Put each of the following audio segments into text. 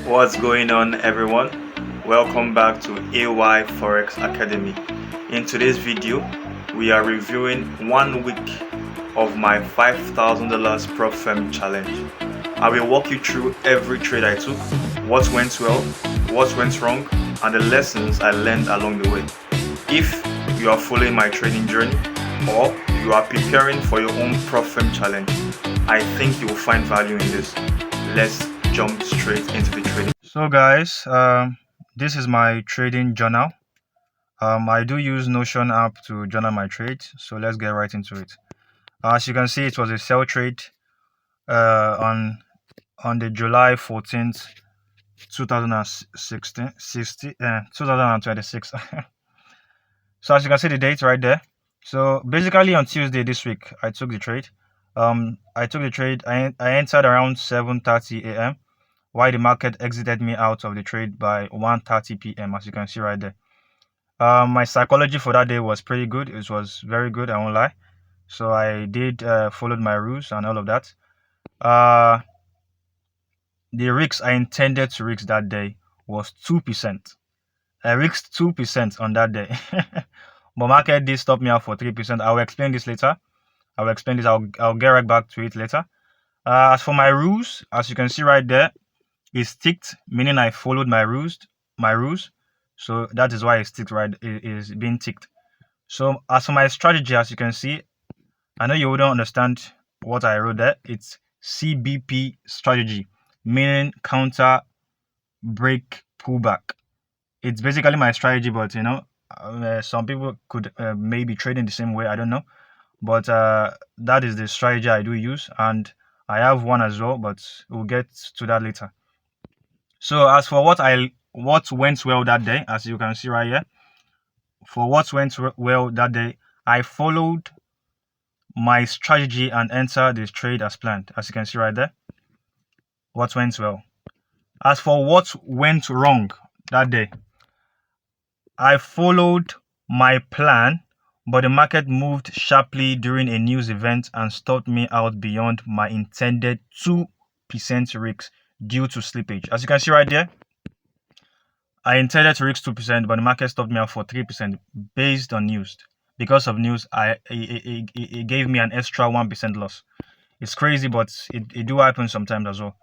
What's going on, everyone? Welcome back to AY Forex Academy. In today's video, we are reviewing 1 week of my $5,000 prop firm challenge. I will walk you through every trade I took, what went well, what went wrong, and the lessons I learned along the way. If you are following my trading journey or you are preparing for your own prop firm challenge, I think you will find value in this. Let's jump straight into the trading. So guys, this is my trading journal. I do use Notion app to journal my trades, so let's get right into it. As you can see, it was a sell trade on the July 14th, 2026. So as you can see the date right there. So basically on Tuesday this week, I took the trade. I entered around 7:30 a.m. while the market exited me out of the trade by 1:30 p.m. as you can see right there. My psychology for that day was pretty good. It was very good, I won't lie. So I did followed my rules and all of that. The risk I intended to risk that day was 2%. I risked 2% on that day. But market did stop me out for 3%. I will explain this later. I'll get right back to it later. As for my rules, as you can see right there, it's ticked, meaning I followed my rules. So that is why it's ticked right. It is being ticked. So as for my strategy, as you can see, I know you wouldn't understand what I wrote there. It's CBP strategy, meaning counter, break, pullback. It's basically my strategy, but some people could maybe trade in the same way. I don't know, but that is the strategy I do use, and I have one as well, but we'll get to that later. So as for what went well that day, as you can see right here, for what went well that day, I followed my strategy and entered this trade as planned, as you can see right there. What went well. As for what went wrong that day, I followed my plan, but the market moved sharply during a news event and stopped me out beyond my intended 2% risk due to slippage. As you can see right there, I intended to risk 2%, but the market stopped me out for 3% based on news. Because of news, it gave me an extra 1% loss. It's crazy, but it do happen sometimes as well.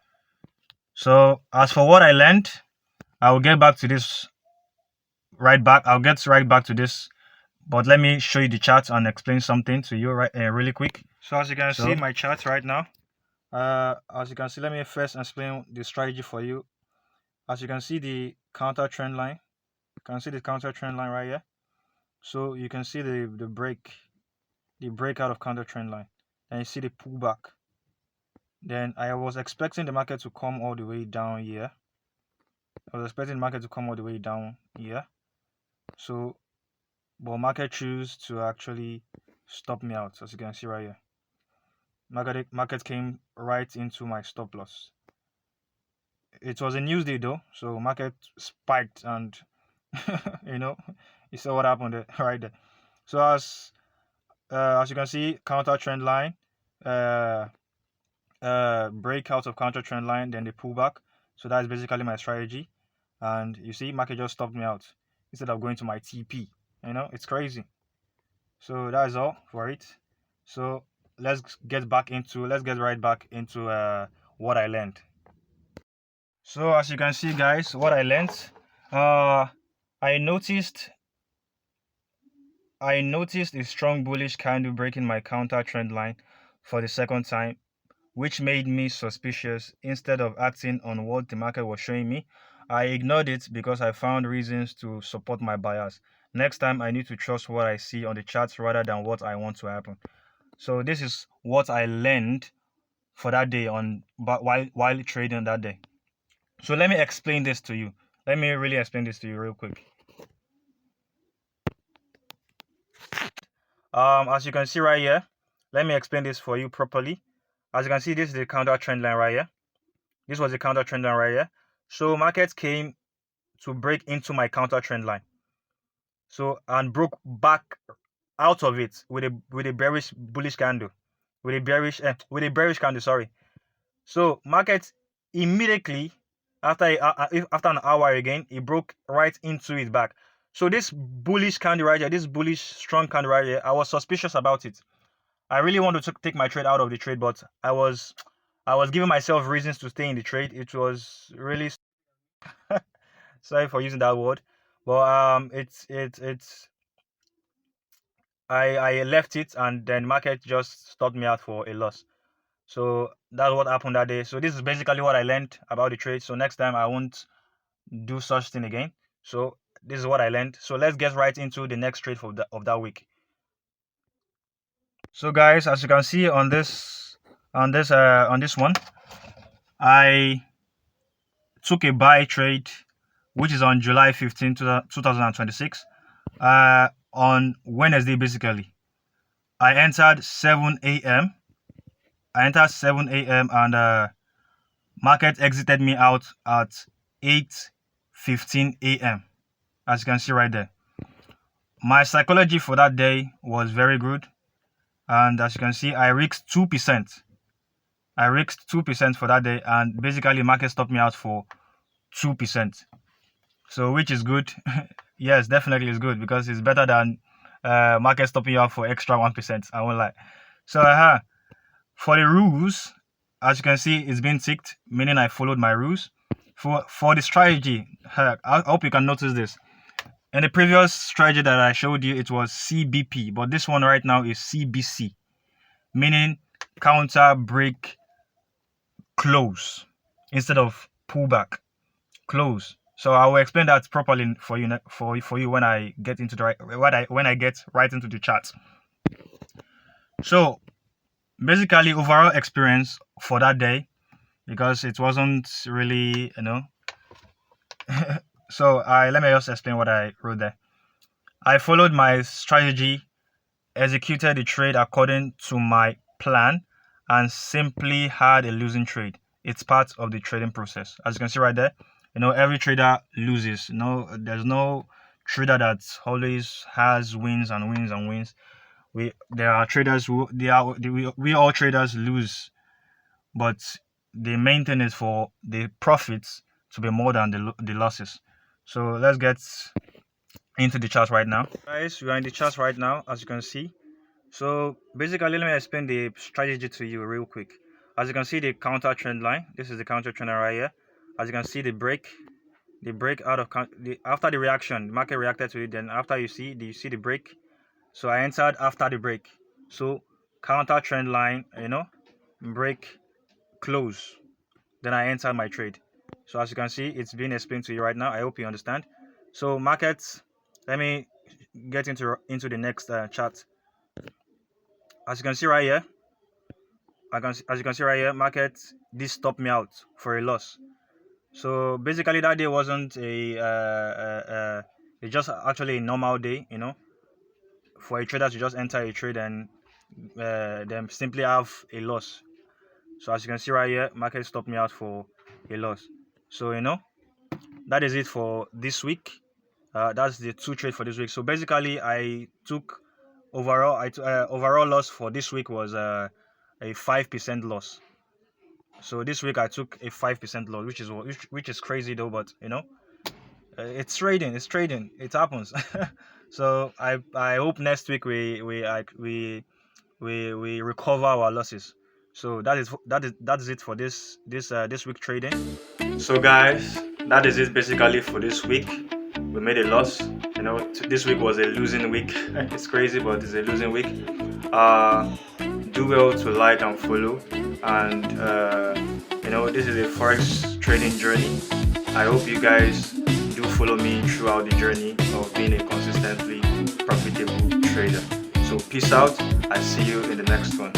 So as for what I learned, I will get back to this I'll get right back to this, but let me show you the chart and explain something to you really quick. So as you can see my chart right now, as you can see, let me first explain the strategy for you. As you can see the counter trend line, right here. So you can see the breakout of counter trend line, and you see the pullback. Then I was expecting the market to come all the way down here. So, but market choose to actually stop me out, as you can see right here. Market came right into my stop loss. It was a news day though, so market spiked, and you saw what happened there, right there. So as you can see, counter trend line, breakout of counter trend line, then the pullback. So that's basically my strategy, and you see, market just stopped me out instead of going to my TP. It's crazy. So that is all for it. So let's get right back into what I learned. So as you can see, guys, what I learned, I noticed a strong bullish candle breaking my counter trend line for the second time, which made me suspicious. Instead of acting on what the market was showing me, I ignored it because I found reasons to support my bias. Next time, I need to trust what I see on the charts rather than what I want to happen. So this is what I learned for that day while trading that day. So let me explain this to you. Let me really explain this to you real quick. As you can see right here, let me explain this for you properly. As you can see, this is the counter trend line right here. This was the counter trend line right here. So market came to break into my counter trend line. So and broke back out of it with a bearish bullish candle, with a bearish candle. Sorry. So market immediately After an hour again, it broke right into it back. So this bullish candle right here, this bullish strong candle right here, I was suspicious about it. I really wanted to take my trade out of the trade, but I was giving myself reasons to stay in the trade. It was really sorry for using that word, but it's I left it, and then market just stopped me out for a loss. So that's what happened that day. So this is basically what I learned about the trade. So next time I won't do such thing again. So this is what I learned. So let's get right into the next trade of that week. So guys, as you can see on this one, I took a buy trade, which is on July 15, 2026. On Wednesday, basically, I entered 7 a.m. And market exited me out at 8:15 a.m. As you can see right there. My psychology for that day was very good, and as you can see, I risked 2%. I risked 2% for that day, and basically market stopped me out for 2%. So which is good. Yes, definitely is good, because it's better than market stopping you out for extra 1%. I won't lie. So for the rules, as you can see, it's been ticked, meaning I followed my rules. For the strategy, I hope you can notice this. In the previous strategy that I showed you, it was CBP, but this one right now is CBC, meaning counter, break, close, instead of pullback, close. So I will explain that properly for you when I get into when I get right into the chart. So basically, overall experience for that day, because it wasn't really, so let me just explain what I wrote there. I followed my strategy, executed the trade according to my plan, and simply had a losing trade. It's part of the trading process. As you can see right there, every trader loses. There's no trader that always has wins and wins and wins. There are traders we all traders lose, but the main thing is for the profits to be more than the losses. So let's get into the chart right now. Guys, we are in the chart right now, as you can see. So basically, let me explain the strategy to you real quick. As you can see, the counter trend line. This is the counter trend line right here. As you can see, the break out of after the reaction, the market reacted to it. Then after you see the break. So I entered after the break. So counter trend line, break, close. Then I entered my trade. So as you can see, it's being explained to you right now. I hope you understand. So markets, let me get into the next chart. As you can see right here, market, this stopped me out for a loss. So basically, that day wasn't it's just actually a normal day, for a trader to just enter a trade and then simply have a loss. So as you can see right here, market stopped me out for a loss. So that is it for this week. That's the two trade for this week. So basically, I took overall loss for this week was a 5% loss. So this week I took a 5% loss, which is crazy though, but it's trading. It happens. So I hope next week we recover our losses. So that is it for this week trading. So guys, that is it basically for this week. We made a loss. This week was a losing week. It's crazy, but it's a losing week. Do well to like and follow, and this is a forex trading journey. I hope you guys do follow me throughout the journey of being a consistently profitable trader. So peace out. I see you in the next one.